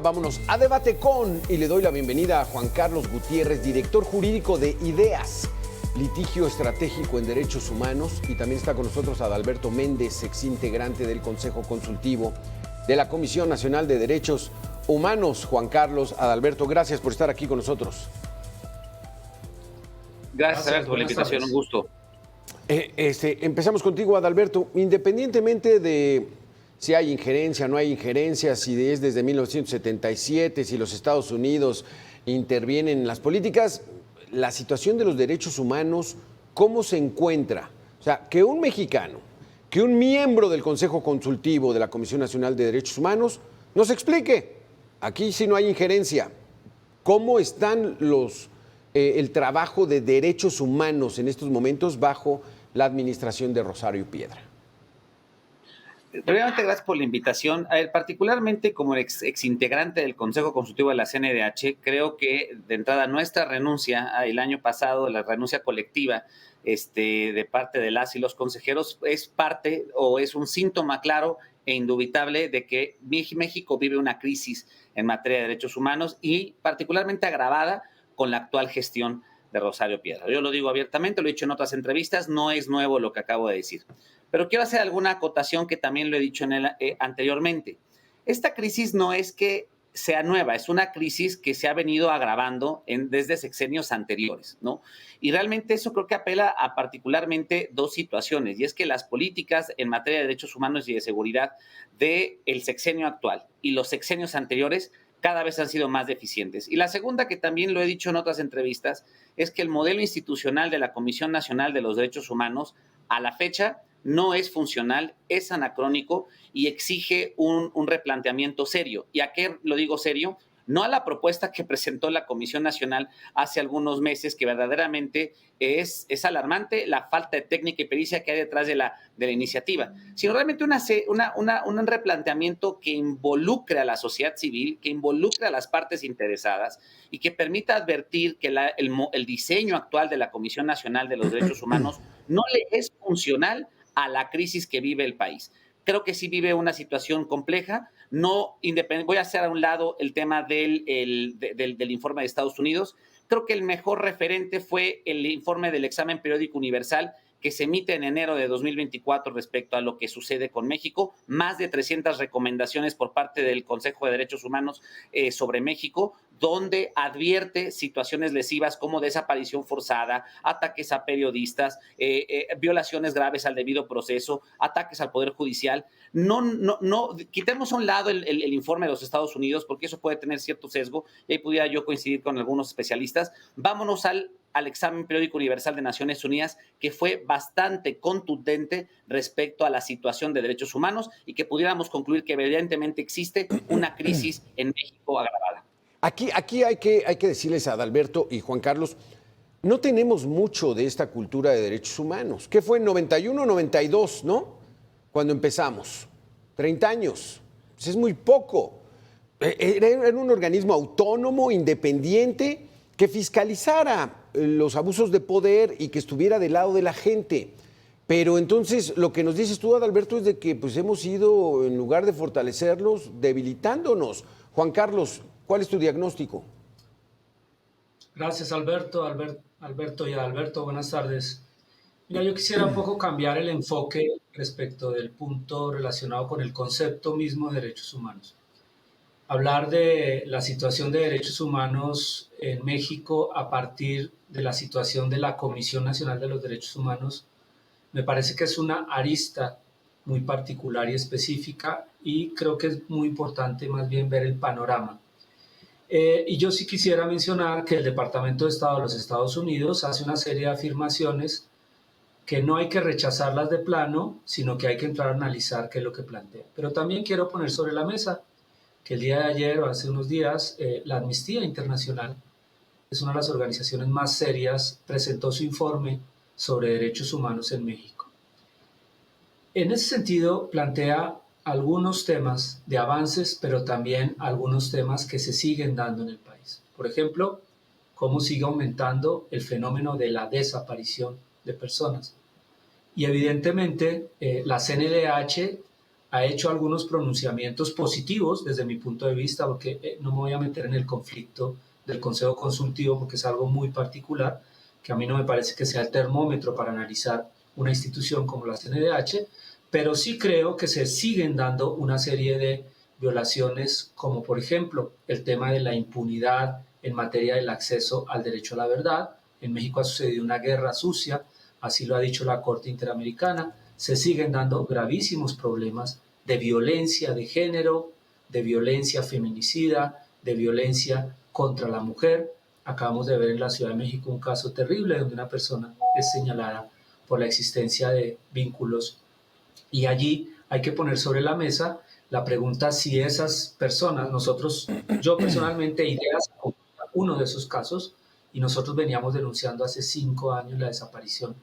vámonos a Debate con, y le doy la bienvenida a Juan Carlos Gutiérrez, director jurídico de IDEAS, litigio estratégico en derechos humanos, y también está con nosotros Adalberto Méndez, exintegrante del Consejo Consultivo de la Comisión Nacional de Derechos Humanos. Juan Carlos, Adalberto, gracias por estar aquí con nosotros. Gracias, Alberto, por la invitación, un gusto. Empezamos contigo, Adalberto. Independientemente de si hay injerencia, no hay injerencia, si es desde 1977, si los Estados Unidos intervienen en las políticas, la situación de los derechos humanos, ¿cómo se encuentra? O sea, que un mexicano, que un miembro del Consejo Consultivo de la Comisión Nacional de Derechos Humanos nos explique. Aquí sí no hay injerencia. ¿Cómo están el trabajo de derechos humanos en estos momentos bajo la administración de Rosario Piedra? Primeramente, gracias por la invitación. A ver, particularmente como exintegrante del Consejo Consultivo de la CNDH, creo que de entrada nuestra renuncia el año pasado, la renuncia colectiva de parte de las y los consejeros, es parte o es un síntoma claro e indubitable de que México vive una crisis en materia de derechos humanos y particularmente agravada con la actual gestión de Rosario Piedra. Yo lo digo abiertamente, lo he dicho en otras entrevistas, no es nuevo lo que acabo de decir. Pero quiero hacer alguna acotación que también lo he dicho anteriormente. Esta crisis no es que sea nueva, es una crisis que se ha venido agravando desde sexenios anteriores, ¿no? Y realmente eso creo que apela a particularmente dos situaciones, y es que las políticas en materia de derechos humanos y de seguridad del sexenio actual y los sexenios anteriores cada vez han sido más deficientes. Y la segunda, que también lo he dicho en otras entrevistas, es que el modelo institucional de la Comisión Nacional de los Derechos Humanos a la fecha no es funcional, es anacrónico y exige un replanteamiento serio. ¿Y a qué lo digo serio? No a la propuesta que presentó la Comisión Nacional hace algunos meses, que verdaderamente es alarmante la falta de técnica y pericia que hay detrás de la iniciativa, sino realmente un replanteamiento que involucre a la sociedad civil, que involucre a las partes interesadas y que permita advertir que el diseño actual de la Comisión Nacional de los Derechos Humanos no le es funcional a la crisis que vive el país. Creo que sí vive una situación compleja. No voy a hacer a un lado el tema del informe de Estados Unidos. Creo que el mejor referente fue el informe del examen periódico universal que se emite en enero de 2024 respecto a lo que sucede con México. Más de 300 recomendaciones por parte del Consejo de Derechos Humanos sobre México, donde advierte situaciones lesivas como desaparición forzada, ataques a periodistas, violaciones graves al debido proceso, ataques al Poder Judicial. No, quitemos a un lado el informe de los Estados Unidos, porque eso puede tener cierto sesgo, y ahí pudiera yo coincidir con algunos especialistas. Vámonos al examen periódico universal de Naciones Unidas, que fue bastante contundente respecto a la situación de derechos humanos y que pudiéramos concluir que evidentemente existe una crisis en México agravada. Aquí hay que decirles a Adalberto y Juan Carlos, no tenemos mucho de esta cultura de derechos humanos. ¿Qué fue en 91, 92, no? Cuando empezamos. 30 años. Pues es muy poco. Era un organismo autónomo, independiente, que fiscalizara los abusos de poder y que estuviera del lado de la gente. Pero entonces lo que nos dices tú, Adalberto, es de que pues hemos ido, en lugar de fortalecerlos, debilitándonos. Juan Carlos, ¿cuál es tu diagnóstico? Gracias, Alberto y Adalberto, buenas tardes. Mira, yo quisiera un poco cambiar el enfoque respecto del punto relacionado con el concepto mismo de derechos humanos. Hablar de la situación de derechos humanos en México a partir de la situación de la Comisión Nacional de los Derechos Humanos me parece que es una arista muy particular y específica, y creo que es muy importante más bien ver el panorama. Y yo sí quisiera mencionar que el Departamento de Estado de los Estados Unidos hace una serie de afirmaciones que no hay que rechazarlas de plano, sino que hay que entrar a analizar qué es lo que plantea. Pero también quiero poner sobre la mesa que el día de ayer o hace unos días la Amnistía Internacional, es una de las organizaciones más serias, presentó su informe sobre derechos humanos en México. En ese sentido, plantea algunos temas de avances, pero también algunos temas que se siguen dando en el país. Por ejemplo, cómo sigue aumentando el fenómeno de la desaparición de personas. Y evidentemente la CNDH ha hecho algunos pronunciamientos positivos desde mi punto de vista, porque no me voy a meter en el conflicto del Consejo Consultivo porque es algo muy particular, que a mí no me parece que sea el termómetro para analizar una institución como la CNDH, pero sí creo que se siguen dando una serie de violaciones, como por ejemplo el tema de la impunidad en materia del acceso al derecho a la verdad. En México ha sucedido una guerra sucia, así lo ha dicho la Corte Interamericana. Se siguen dando gravísimos problemas de violencia de género, de violencia feminicida, de violencia contra la mujer. Acabamos de ver en la Ciudad de México un caso terrible donde una persona es señalada por la existencia de vínculos, y allí hay que poner sobre la mesa la pregunta si esas personas, yo personalmente ideas uno de esos casos, y nosotros veníamos denunciando hace 5 años la desaparición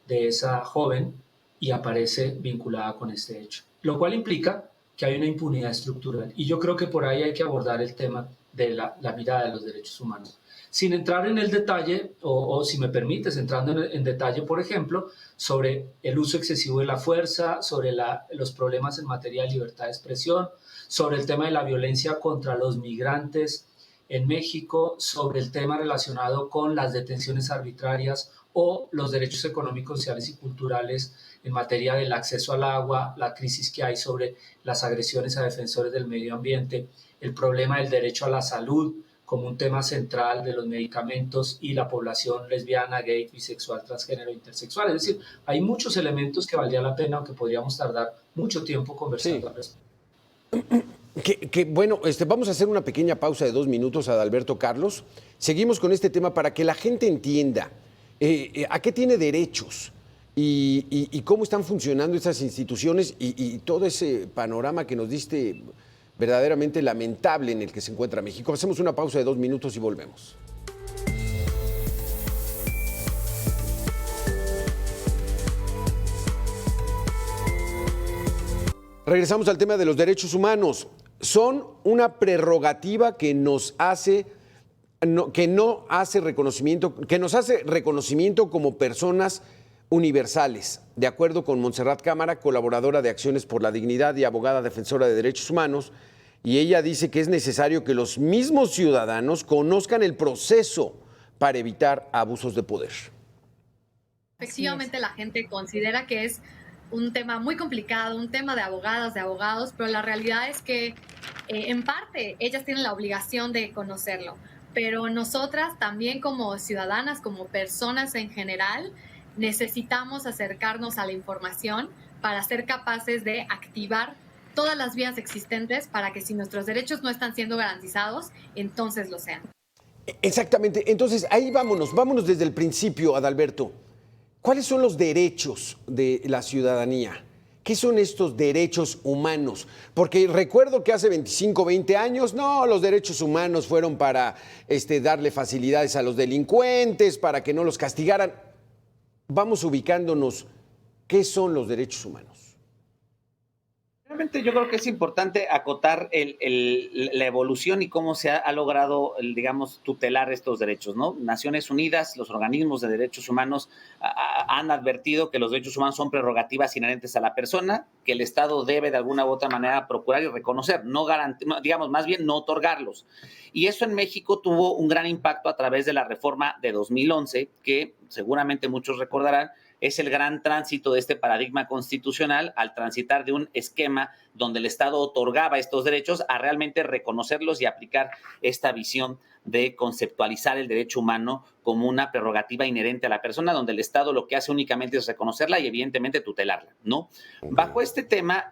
de esa joven y aparece vinculada con este hecho, lo cual implica que hay una impunidad estructural, y yo creo que por ahí hay que abordar el tema de la mirada de los derechos humanos. Sin entrar en el detalle, o si me permites, entrando en detalle, por ejemplo, sobre el uso excesivo de la fuerza, sobre los problemas en materia de libertad de expresión, sobre el tema de la violencia contra los migrantes en México, sobre el tema relacionado con las detenciones arbitrarias o los derechos económicos, sociales y culturales en materia del acceso al agua, la crisis que hay sobre las agresiones a defensores del medio ambiente, el problema del derecho a la salud como un tema central de los medicamentos y la población lesbiana, gay, bisexual, transgénero, intersexual. Es decir, hay muchos elementos que valdría la pena o que podríamos tardar mucho tiempo conversando al respecto. Bueno, vamos a hacer una pequeña pausa de 2 minutos, Adalberto Carlos. Seguimos con este tema para que la gente entienda a qué tiene derechos y cómo están funcionando estas instituciones y todo ese panorama que nos diste verdaderamente lamentable en el que se encuentra México. Hacemos una pausa de 2 minutos y volvemos. Regresamos al tema de los derechos humanos. Son una prerrogativa que nos hace reconocimiento como personas universales, de acuerdo con Montserrat Cámara, colaboradora de Acciones por la Dignidad y abogada defensora de derechos humanos, y ella dice que es necesario que los mismos ciudadanos conozcan el proceso para evitar abusos de poder. Efectivamente, la gente considera que es un tema muy complicado, un tema de abogados, pero la realidad es que en parte ellas tienen la obligación de conocerlo, pero nosotras también como ciudadanas, como personas en general, necesitamos acercarnos a la información para ser capaces de activar todas las vías existentes para que si nuestros derechos no están siendo garantizados, entonces lo sean. Exactamente. Entonces, ahí vámonos desde el principio, Adalberto. ¿Cuáles son los derechos de la ciudadanía? ¿Qué son estos derechos humanos? Porque recuerdo que hace 25, 20 años, no, los derechos humanos fueron para darle facilidades a los delincuentes, para que no los castigaran. Vamos ubicándonos, ¿qué son los derechos humanos? Realmente yo creo que es importante acotar la evolución y cómo se ha logrado, digamos, tutelar estos derechos, ¿no? Naciones Unidas, los organismos de derechos humanos han advertido que los derechos humanos son prerrogativas inherentes a la persona, que el Estado debe de alguna u otra manera procurar y reconocer, digamos, más bien no otorgarlos. Y eso en México tuvo un gran impacto a través de la reforma de 2011, que seguramente muchos recordarán, es el gran tránsito de este paradigma constitucional al transitar de un esquema donde el Estado otorgaba estos derechos a realmente reconocerlos y aplicar esta visión de conceptualizar el derecho humano como una prerrogativa inherente a la persona, donde el Estado lo que hace únicamente es reconocerla y evidentemente tutelarla, ¿no? Bajo este tema,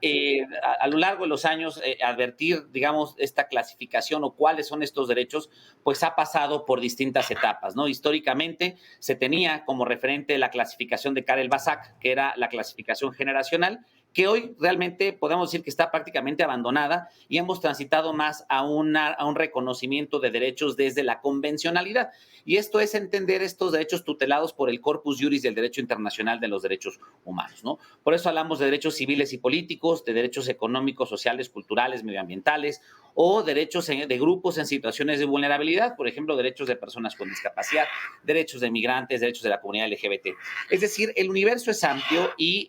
a lo largo de los años, advertir, digamos, esta clasificación o cuáles son estos derechos, pues ha pasado por distintas etapas, ¿no? Históricamente se tenía como referente la clasificación de Karel Basak, que era la clasificación generacional, que hoy realmente podemos decir que está prácticamente abandonada y hemos transitado más a un reconocimiento de derechos desde la convencionalidad. Y esto es entender estos derechos tutelados por el corpus juris del derecho internacional de los derechos humanos, ¿no? Por eso hablamos de derechos civiles y políticos, de derechos económicos, sociales, culturales, medioambientales o derechos de grupos en situaciones de vulnerabilidad, por ejemplo, derechos de personas con discapacidad, derechos de migrantes, derechos de la comunidad LGBT. Es decir, el universo es amplio y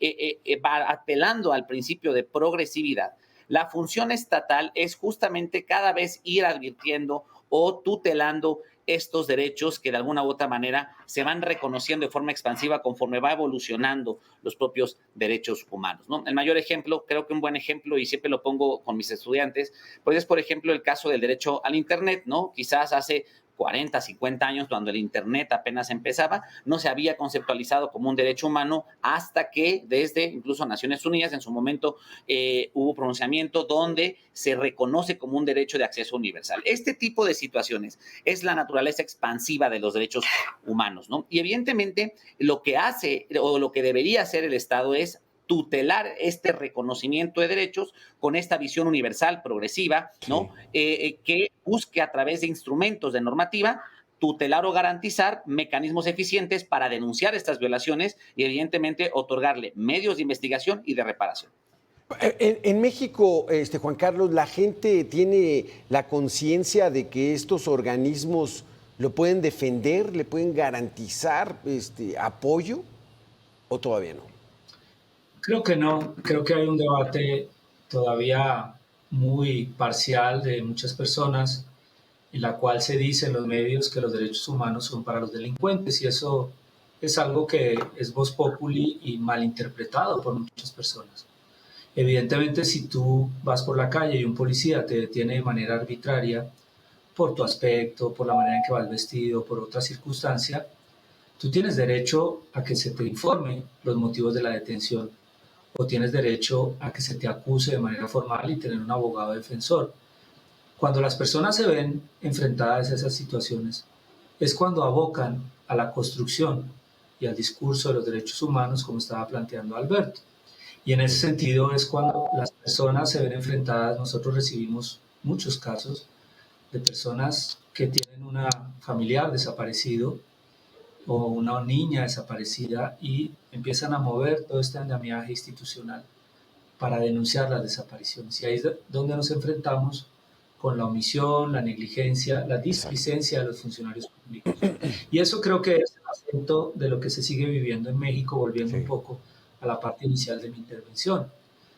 va apelando al principio de progresividad. La función estatal es justamente cada vez ir advirtiendo o tutelando estos derechos que de alguna u otra manera se van reconociendo de forma expansiva conforme va evolucionando los propios derechos humanos, ¿no? El mayor ejemplo, creo que un buen ejemplo, y siempre lo pongo con mis estudiantes, pues es, por ejemplo, el caso del derecho al Internet, ¿no? Quizás hace 40, 50 años, cuando el Internet apenas empezaba, no se había conceptualizado como un derecho humano hasta que desde incluso Naciones Unidas en su momento hubo pronunciamiento donde se reconoce como un derecho de acceso universal. Este tipo de situaciones es la naturaleza expansiva de los derechos humanos, ¿no? Y evidentemente lo que hace o lo que debería hacer el Estado es tutelar este reconocimiento de derechos con esta visión universal, progresiva, ¿no? Que busque a través de instrumentos de normativa tutelar o garantizar mecanismos eficientes para denunciar estas violaciones y evidentemente otorgarle medios de investigación y de reparación. En México, Juan Carlos, ¿la gente tiene la conciencia de que estos organismos lo pueden defender, le pueden garantizar apoyo o todavía no? Creo que no, creo que hay un debate todavía muy parcial de muchas personas en la cual se dice en los medios que los derechos humanos son para los delincuentes y eso es algo que es vox populi y malinterpretado por muchas personas. Evidentemente, si tú vas por la calle y un policía te detiene de manera arbitraria por tu aspecto, por la manera en que vas vestido, por otra circunstancia, tú tienes derecho a que se te informe los motivos de la detención o tienes derecho a que se te acuse de manera formal y tener un abogado defensor. Cuando las personas se ven enfrentadas a esas situaciones, es cuando abocan a la construcción y al discurso de los derechos humanos, como estaba planteando Alberto. Y en ese sentido es cuando las personas se ven enfrentadas. Nosotros recibimos muchos casos de personas que tienen un familiar desaparecido o una niña desaparecida y empiezan a mover todo este andamiaje institucional para denunciar las desapariciones. Y ahí es donde nos enfrentamos con la omisión, la negligencia, la displicencia de los funcionarios públicos. Y eso creo que es el acento de lo que se sigue viviendo en México, volviendo un poco a la parte inicial de mi intervención.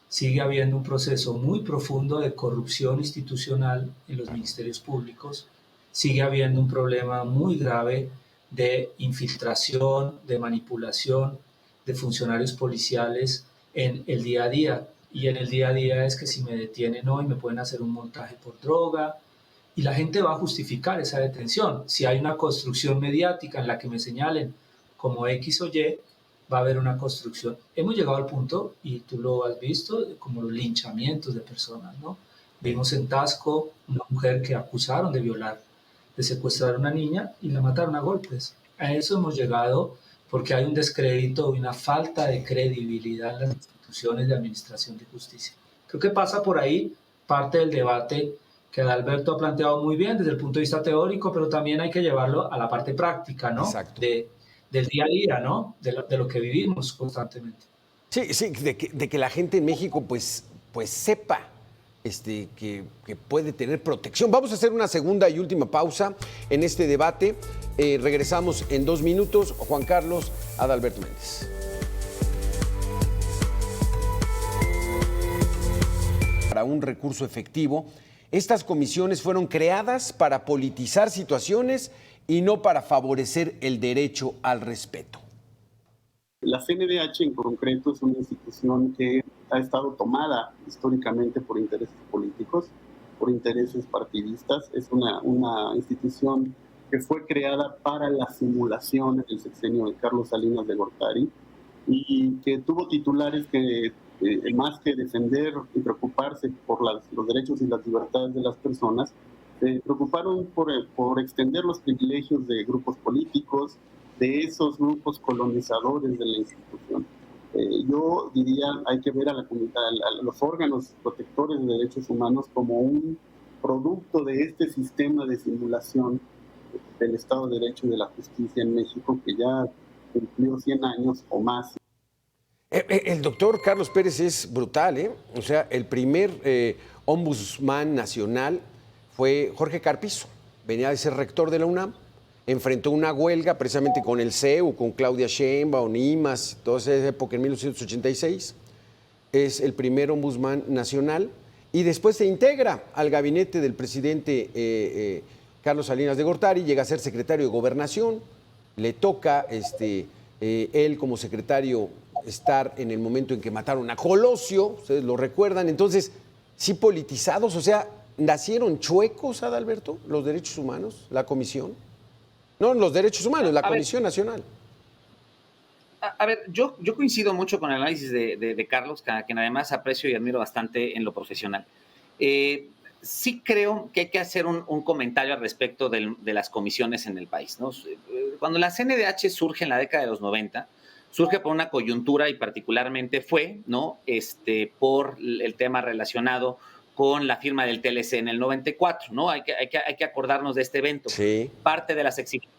Sigue habiendo un proceso muy profundo de corrupción institucional en los ministerios públicos, sigue habiendo un problema muy grave de infiltración, de manipulación de funcionarios policiales en el día a día. Y en el día a día es que si me detienen hoy me pueden hacer un montaje por droga y la gente va a justificar esa detención. Si hay una construcción mediática en la que me señalen como X o Y, va a haber una construcción. Hemos llegado al punto, y tú lo has visto, como los linchamientos de personas, ¿no? Vimos en Tasco una mujer que acusaron de violar, de secuestrar a una niña y la mataron a golpes. A eso hemos llegado porque hay un descrédito y una falta de credibilidad en las instituciones de administración de justicia. Creo que pasa por ahí parte del debate que Adalberto ha planteado muy bien desde el punto de vista teórico, pero también hay que llevarlo a la parte práctica, ¿no? Exacto. Del día a día, ¿no? De lo que vivimos constantemente. Sí, sí, de que la gente en México pues sepa que puede tener protección. Vamos a hacer una segunda y última pausa en este debate. Regresamos en 2 minutos. Juan Carlos, Adalberto Méndez. Para un recurso efectivo, estas comisiones fueron creadas para politizar situaciones y no para favorecer el derecho al respeto. La CNDH en concreto es una institución que ha estado tomada históricamente por intereses políticos, por intereses partidistas. Es una institución que fue creada para la simulación del sexenio de Carlos Salinas de Gortari y que tuvo titulares que, más que defender y preocuparse por los derechos y las libertades de las personas, se preocuparon por extender los privilegios de grupos políticos, de esos grupos colonizadores de la institución. Yo diría, hay que ver a la comunidad, a los órganos protectores de derechos humanos como un producto de este sistema de simulación del Estado de Derecho y de la justicia en México, que ya cumplió 100 años o más. El doctor Carlos Pérez es brutal, ¿eh? O sea, el primer ombudsman nacional fue Jorge Carpizo. Venía de ser rector de la UNAM. Enfrentó una huelga precisamente con el CEU, con Claudia Sheinbaum, IMAS, toda esa época en 1986. Es el primer ombudsman nacional y después se integra al gabinete del presidente Carlos Salinas de Gortari, llega a ser secretario de Gobernación, le toca él como secretario estar en el momento en que mataron a Colosio, ustedes lo recuerdan, entonces, sí politizados, o sea, ¿nacieron chuecos, Adalberto, los derechos humanos, la comisión? No, los derechos humanos, la Comisión Nacional. A ver, yo coincido mucho con el análisis de Carlos, a quien además aprecio y admiro bastante en lo profesional. Sí creo que hay que hacer un comentario al respecto de las comisiones en el país, ¿no? Cuando la CNDH surge en la década de los 90, surge por una coyuntura y particularmente fue, ¿no? Por el tema relacionado con la firma del TLC en el 94, ¿no? Hay que acordarnos de este evento. Sí. Parte de las exigencias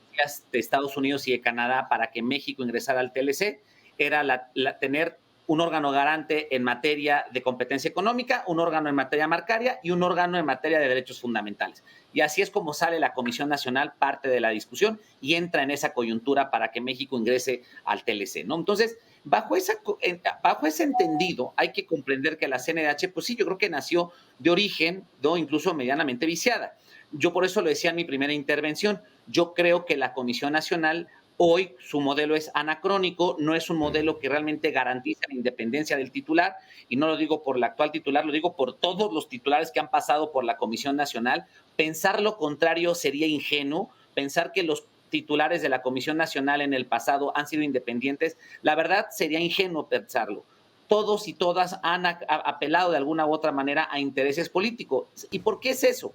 de Estados Unidos y de Canadá para que México ingresara al TLC era tener un órgano garante en materia de competencia económica, un órgano en materia marcaria y un órgano en materia de derechos fundamentales. Y así es como sale la Comisión Nacional, parte de la discusión, y entra en esa coyuntura para que México ingrese al TLC, ¿no? Entonces, bajo ese entendido, hay que comprender que la CNDH, pues sí, yo creo que nació de origen, ¿no? Incluso medianamente viciada. Yo por eso lo decía en mi primera intervención, yo creo que la Comisión Nacional hoy su modelo es anacrónico, no es un modelo que realmente garantiza la independencia del titular, y no lo digo por el actual titular, lo digo por todos los titulares que han pasado por la Comisión Nacional. Pensar lo contrario sería ingenuo, pensar que los titulares de la Comisión Nacional en el pasado han sido independientes, la verdad sería ingenuo pensarlo. Todos y todas han apelado de alguna u otra manera a intereses políticos. ¿Y por qué es eso?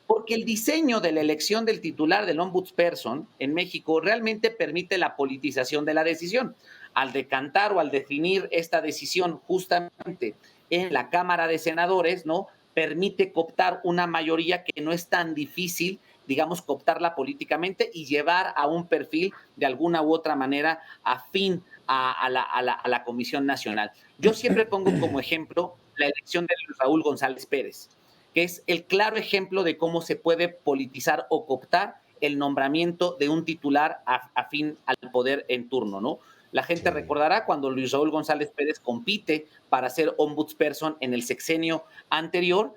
Porque el diseño de la elección del titular del ombudsperson en México realmente permite la politización de la decisión. Al decantar o al definir esta decisión justamente en la Cámara de Senadores, ¿no? Permite cooptar una mayoría que no es tan difícil, digamos, cooptarla políticamente y llevar a un perfil de alguna u otra manera afín a la Comisión Nacional. Yo siempre pongo como ejemplo la elección de Raúl González Pérez, que es el claro ejemplo de cómo se puede politizar o cooptar el nombramiento de un titular afín al poder en turno, ¿no? La gente recordará cuando Luis Raúl González Pérez compite para ser ombudsperson en el sexenio anterior,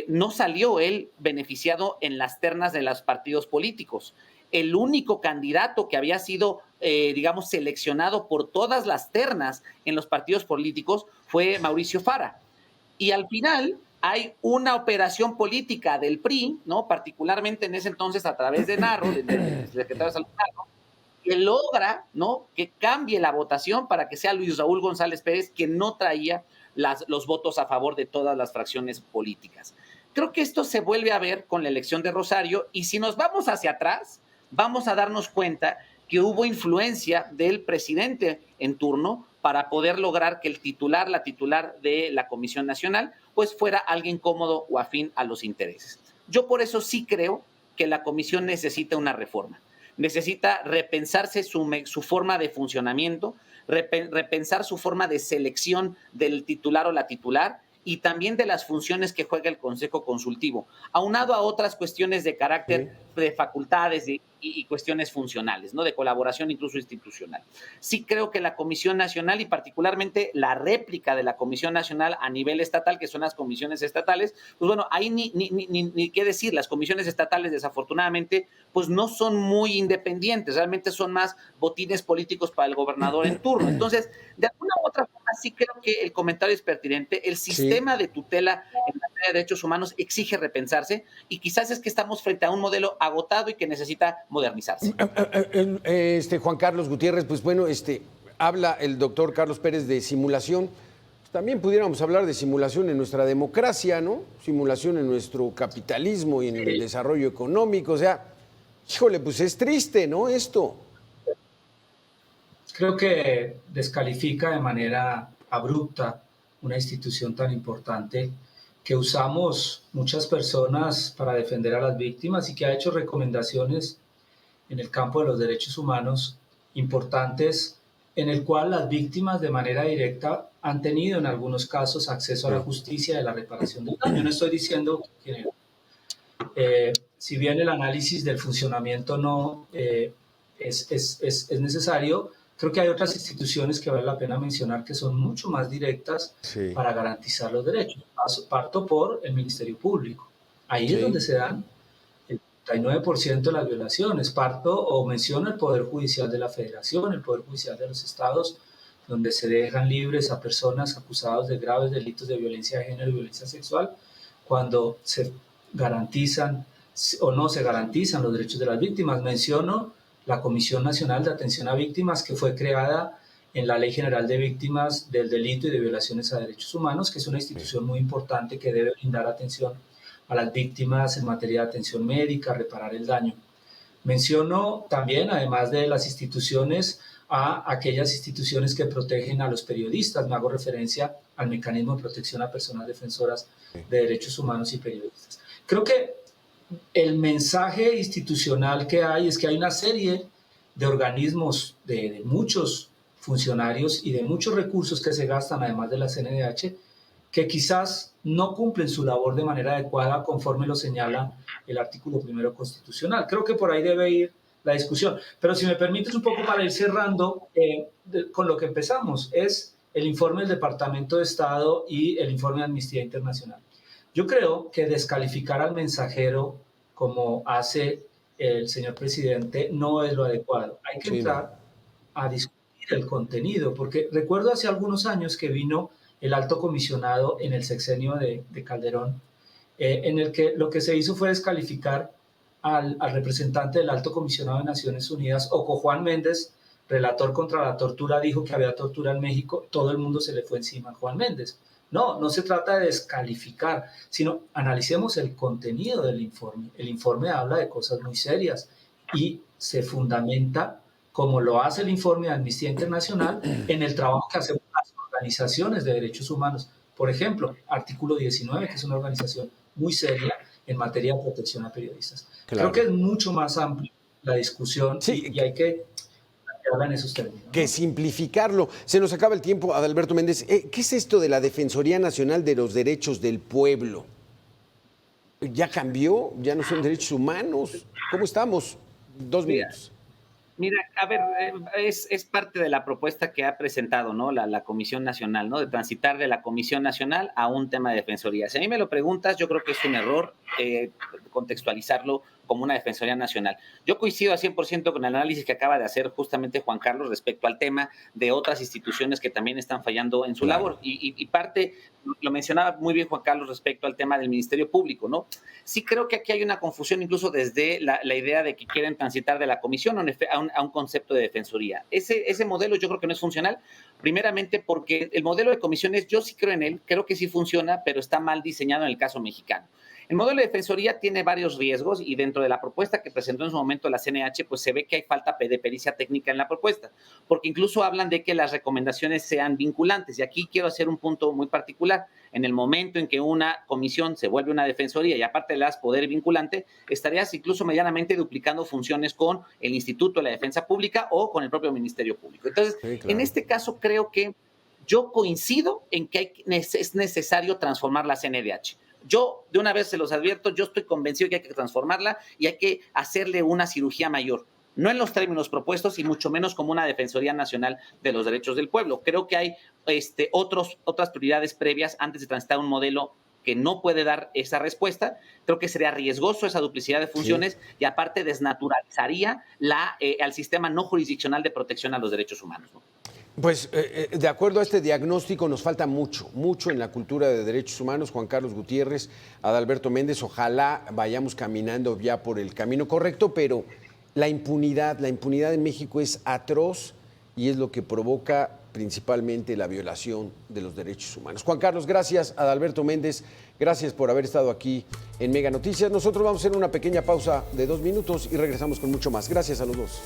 no salió él beneficiado en las ternas de los partidos políticos. El único candidato que había sido, digamos, seleccionado por todas las ternas en los partidos políticos fue Mauricio Fara. Y al final hay una operación política del PRI, ¿no? Particularmente en ese entonces a través de Narro, del secretario de Salud Narro, que logra, ¿no? Que cambie la votación para que sea Luis Raúl González Pérez quien no traía los votos a favor de todas las fracciones políticas. Creo que esto se vuelve a ver con la elección de Rosario, y si nos vamos hacia atrás, vamos a darnos cuenta que hubo influencia del presidente en turno para poder lograr que la titular de la Comisión Nacional, pues fuera alguien cómodo o afín a los intereses. Yo por eso sí creo que la comisión necesita una reforma. Necesita repensarse su forma de funcionamiento, repensar su forma de selección del titular o la titular, y también de las funciones que juega el Consejo Consultivo, aunado a otras cuestiones de carácter de facultades y cuestiones funcionales, ¿no? De colaboración incluso institucional. Sí creo que la Comisión Nacional, y particularmente la réplica de la Comisión Nacional a nivel estatal, que son las comisiones estatales, pues bueno, ahí ni qué decir, las comisiones estatales desafortunadamente pues no son muy independientes, realmente son más botines políticos para el gobernador en turno. Entonces, de alguna u otra forma sí creo que el comentario es pertinente. El sistema de tutela en materia de derechos humanos exige repensarse, y quizás es que estamos frente a un modelo agotado y que necesita modernizarse. Juan Carlos Gutiérrez, pues bueno, habla el doctor Carlos Pérez de simulación. Pues también pudiéramos hablar de simulación en nuestra democracia, ¿no? Simulación en nuestro capitalismo y en el desarrollo económico. O sea, híjole, pues es triste, ¿no? Esto. Creo que descalifica de manera abrupta una institución tan importante que usamos muchas personas para defender a las víctimas, y que ha hecho recomendaciones en el campo de los derechos humanos importantes en el cual las víctimas de manera directa han tenido en algunos casos acceso a la justicia y a la reparación del daño. No estoy diciendo que si bien el análisis del funcionamiento no es necesario, creo que hay otras instituciones que vale la pena mencionar que son mucho más directas para garantizar los derechos. Parto por el Ministerio Público. Ahí es donde se dan el 39% de las violaciones. Parto o menciono el Poder Judicial de la Federación, el Poder Judicial de los Estados, donde se dejan libres a personas acusadas de graves delitos de violencia de género y violencia sexual, cuando se garantizan o no se garantizan los derechos de las víctimas. Menciono la Comisión Nacional de Atención a Víctimas, que fue creada en la Ley General de Víctimas del Delito y de Violaciones a Derechos Humanos, que es una institución muy importante que debe brindar atención a las víctimas en materia de atención médica, reparar el daño. Menciono también, además de las instituciones, a aquellas instituciones que protegen a los periodistas. Me hago referencia al mecanismo de protección a personas defensoras de derechos humanos y periodistas. Creo que el mensaje institucional que hay es que hay una serie de organismos, de muchos funcionarios y de muchos recursos que se gastan, además de la CNDH, que quizás no cumplen su labor de manera adecuada conforme lo señala el artículo 1 constitucional. Creo que por ahí debe ir la discusión. Pero si me permites un poco para ir cerrando con lo que empezamos, es el informe del Departamento de Estado y el informe de Amnistía Internacional. Yo creo que descalificar al mensajero, como hace el señor presidente, no es lo adecuado. Hay que entrar a discutir el contenido, porque recuerdo hace algunos años que vino el alto comisionado en el sexenio de Calderón, en el que lo que se hizo fue descalificar al representante del alto comisionado de Naciones Unidas, Oco Juan Méndez, relator contra la tortura, dijo que había tortura en México, todo el mundo se le fue encima a Juan Méndez. No se trata de descalificar, sino analicemos el contenido del informe. El informe habla de cosas muy serias y se fundamenta, como lo hace el informe de Amnistía Internacional, en el trabajo que hacen las organizaciones de derechos humanos. Por ejemplo, artículo 19, que es una organización muy seria en materia de protección a periodistas. Claro. Creo que es mucho más amplia la discusión y hay que hablar en esos términos, ¿no? Que simplificarlo. Se nos acaba el tiempo, Adalberto Méndez. ¿Qué es esto de la Defensoría Nacional de los Derechos del Pueblo? ¿Ya cambió? ¿Ya no son derechos humanos? ¿Cómo estamos? 2 minutos. Mira, a ver, es parte de la propuesta que ha presentado, ¿no? la Comisión Nacional, ¿no? De transitar de la Comisión Nacional a un tema de defensoría. Si a mí me lo preguntas, yo creo que es un error contextualizarlo como una Defensoría Nacional. Yo coincido al 100% con el análisis que acaba de hacer justamente Juan Carlos respecto al tema de otras instituciones que también están fallando en su labor. Y parte, lo mencionaba muy bien Juan Carlos respecto al tema del Ministerio Público, ¿no? Sí creo que aquí hay una confusión incluso desde la idea de que quieren transitar de la comisión a un concepto de defensoría. Ese modelo yo creo que no es funcional, primeramente porque el modelo de comisiones, yo sí creo en él, creo que sí funciona, pero está mal diseñado en el caso mexicano. El modelo de defensoría tiene varios riesgos y dentro de la propuesta que presentó en su momento la CNH, pues se ve que hay falta de pericia técnica en la propuesta, porque incluso hablan de que las recomendaciones sean vinculantes. Y aquí quiero hacer un punto muy particular. En el momento en que una comisión se vuelve una defensoría y aparte le das poder vinculante, estarías incluso medianamente duplicando funciones con el Instituto de la Defensa Pública o con el propio Ministerio Público. Entonces, sí, claro. En este caso creo que yo coincido en que es necesario transformar la CNDH. Yo, de una vez se los advierto, yo estoy convencido que hay que transformarla y hay que hacerle una cirugía mayor. No en los términos propuestos y mucho menos como una Defensoría Nacional de los Derechos del Pueblo. Creo que hay otras prioridades previas antes de transitar un modelo que no puede dar esa respuesta. Creo que sería riesgoso esa duplicidad de funciones y aparte desnaturalizaría al sistema no jurisdiccional de protección a los derechos humanos, ¿no? Pues de acuerdo a este diagnóstico nos falta mucho en la cultura de derechos humanos. Juan Carlos Gutiérrez, Adalberto Méndez, ojalá vayamos caminando ya por el camino correcto, pero la impunidad en México es atroz y es lo que provoca principalmente la violación de los derechos humanos. Juan Carlos, gracias. Adalberto Méndez, gracias por haber estado aquí en Mega Noticias. Nosotros vamos a hacer una pequeña pausa de 2 minutos y regresamos con mucho más. Gracias a los dos.